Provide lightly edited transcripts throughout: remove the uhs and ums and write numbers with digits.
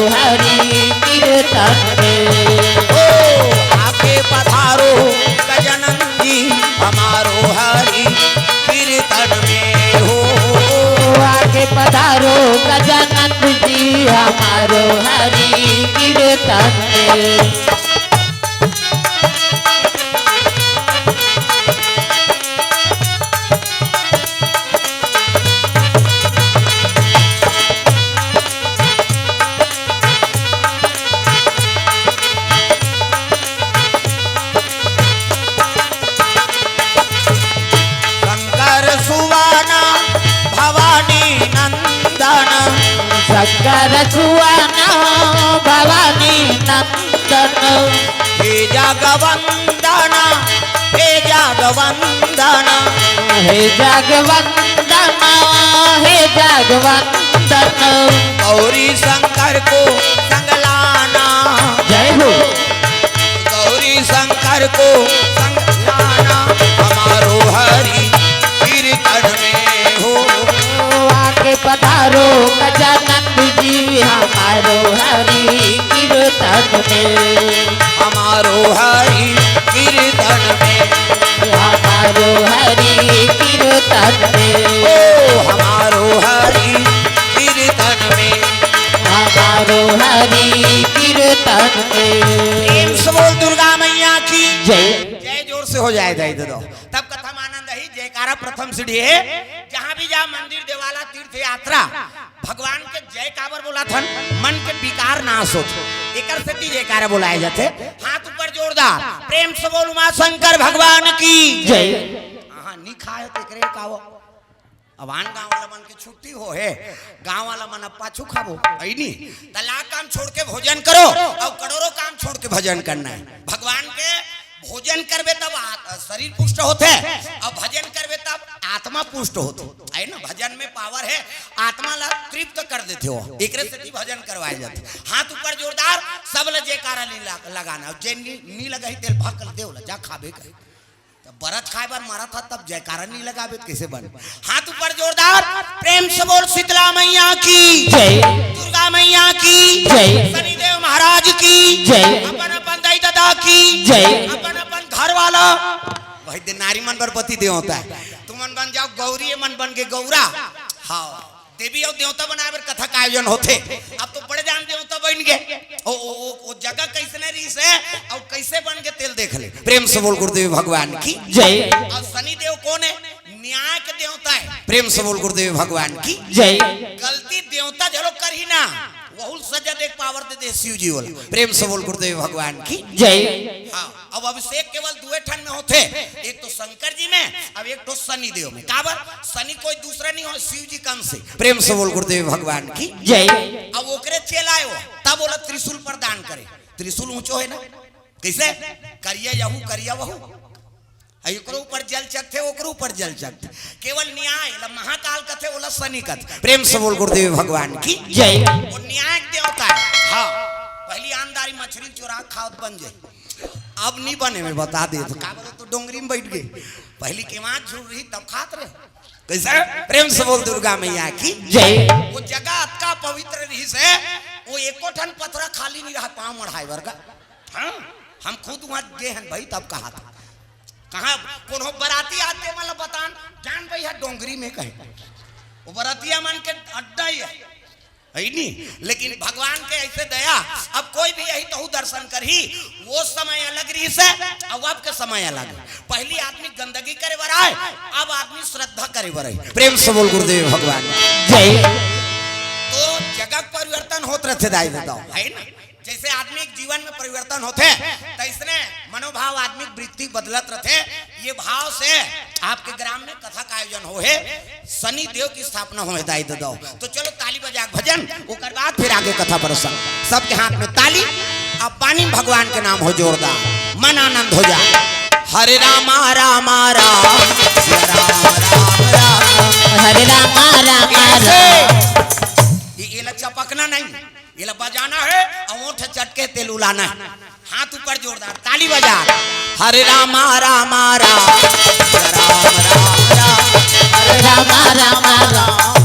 हरि कीर्तन में। ओ आके पधारो गजानन जी हमारो हरि कीर्तन में हो। आके पधारो गजानन जी हमारो हरि कीर्तन में। शंकर सुवाना भवानी नंदन हे जगवंदना हे जगवंदना हे जगवंदन हे जगवंदन गौरी शंकर को संगलाना। जय हो गौरी शंकर को संगलाना हमारो हरि कीर्तन में हो। आके पधारो गजानन जी हमारो हरि कीर्तन में। हमारो हरि कीर्तन में हमारो हरि कीर्तन में। ओ हमारो हरि कीर्तन में हमारो हरि कीर्तन में। प्रेम से बोल दुर्गा मैया की जय। जय जोर से हो जाए दे दो तब कथा आनंद ही जयकारा प्रथम सीढ़ी है। जहाँ भी जा मंदिर देवाला तीर्थ यात्रा भगवान के जय काबर बोला था मन के विकार नाश हो एक जयकारा बुलाए जाते। हाथ ऊपर जोरदार प्रेम से बोल उमा शंकर भगवान की जय। हाँ नहीं खाए तो कावो अवान गाँव वाला मन की छुट्टी हो है गाँव वाला मन अब पाछू खाबो नहीं तलाक काम छोड़ के भोजन करो और करोड़ों काम छोड़ के भजन करना है। भगवान के भोजन करबे तब शरीर पुष्ट होते और भजन करबे तब आत्मा पुष्ट होते है ना। भजन में पावर है आत्मा ला तृप्त कर देते हो एक से भजन करवाए जाते। हाथ ऊपर जोरदार सब ल जयकारा लगाना जे नी लगा ही तेल भाग कर देवला जा खाबे कहे बरत खाए बार मारा था तब जयकारा नहीं लगाबे कैसे बन। हाथ ऊपर जोरदार प्रेम से बोल शीतला मैया की जय। दुर्गा मैया की जय। शनिदेव महाराज की जय। अपन अपन दाई दादा की जय। अपन अपन घर वाला वही दिन नारी मन पर पति देव होता है। तुम मन बन जाओ गौरी मन बन के गौरा। हाँ देवी और देवता बनाए कथा का आयोजन होते अब तो बड़े जान देवता बन गए ओ जगह कैसे रही से और कैसे बन के तेल देख ले। प्रेम से बोल गुरुदेव भगवान की जय। और शनि देव कौन है न्याय के देवता है। प्रेम से बोल गुरुदेव भगवान की जय। गलती देवता जलो कर ही ना बहुत सजा देख पावर दे दे शिव जी वाला। प्रेम से बोल गुरुदेव भगवान की जय। हाँ अब अभिषेक केवल दुए ठन में होते एक तो शंकर जी में अब एक तो शनि देव में। काबर शनि कोई दूसरा नहीं हो शिव जी कम से। प्रेम से बोल गुरुदेव भगवान की जय। अब ओकरे चेलाए हो तब बोला त्रिशूल प्रदान करे। त्रिशूल ऊंचो है ना कैसे करिया यहू करिया वहू एकरो ऊपर जल चकथे ओकरो ऊपर जल चकथे केवल न्याय महाकाल कथे ओला शनि कथे। प्रेम से बोल गुरुदेव भगवान की जय। वो न्याय देवता है। हाँ पहली आमदारी मछली चोरा खावत बन जाए अब नहीं बने में बता दे तो का बोलो तो डोंगरी में बैठ गए पहली के वहां झूठ रही तब खात रहे कैसे। प्रेम से बोल दुर्गा मैया की जय। वो जगह अतका पवित्र रही से वो एको ठन पथरा खाली नहीं रहा पांव मढ़ाई वर्गा। हाँ हम खुद वहां गए हैं भाई तब कहा था कहा कोनो बराती आते मतलब बतान जान भाई है डोंगरी में कहे वो बरातिया मन के अड्डा ही है नहीं। लेकिन भगवान के ऐसे दया अब कोई भी यही तो दर्शन कर ही वो समय अलग रही से अब के समय अलग। पहली आदमी गंदगी करे बर आए अब आदमी श्रद्धा करे बर आए। प्रेम से बोल गुरुदेव भगवान जय। तो जगह परिवर्तन होते रहते दाई बताओ है ना। जैसे आदमी जीवन में परिवर्तन होते तो इसने मनोभाव आदमी वृत्ति बदलत रहते। ये भाव से आपके ग्राम में कथा का आयोजन हो है शनि देव की स्थापना हो दाई दो। तो चलो ताली बजा भजन ओकर बाद फिर आगे कथा प्रसंग सबके हाथ में ताली अब पानी भगवान के नाम हो जोरदार मन आनंद हो जाए। हरे रामा रामा राम हरे रामा रामा राम। ये चपकना नहीं ये बजाना है और चटके तेल उलाना है। हाथ ऊपर जोरदार ताली बजा हरे रामा रामा राम रामा रामा राम।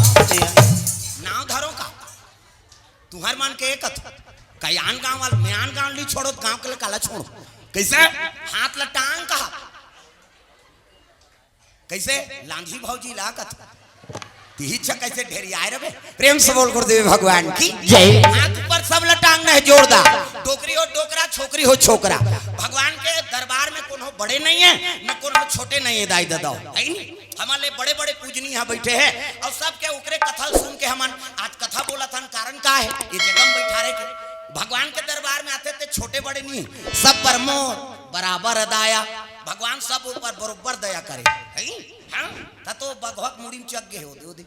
नाव धरो का तुहर मान के एक कई आन गांव वाल मैं आन गांव ली छोड़ो गांव के लिए काला छोड़ो कैसे हाथ लटांग कहा कैसे लांझी भौजी लागत तीछ कैसे ढेरी आए रहे प्रेम से बोल गुरुदेव भगवान की जय। हाथ ऊपर सब लटांग नहीं जोरदार डोकरी हो डोकरा छोकरी हो छोकरा भगवान के दरबार में कोनो बड़े नहीं है न कोनो छोटे नहीं है दाई दादा है नहीं हमारे बड़े बड़े पूजनी यहाँ बैठे हैं और सबके उकरे कथा सुन के हमन आज कथा बोला था कारण का है ये जगह बैठा रहे के भगवान के दरबार में आते थे छोटे बड़े नहीं सब पर मोर बराबर अदाया भगवान सब ऊपर बरोबर दया करे है हाँ तो भगवत मुड़ी में चक गए होते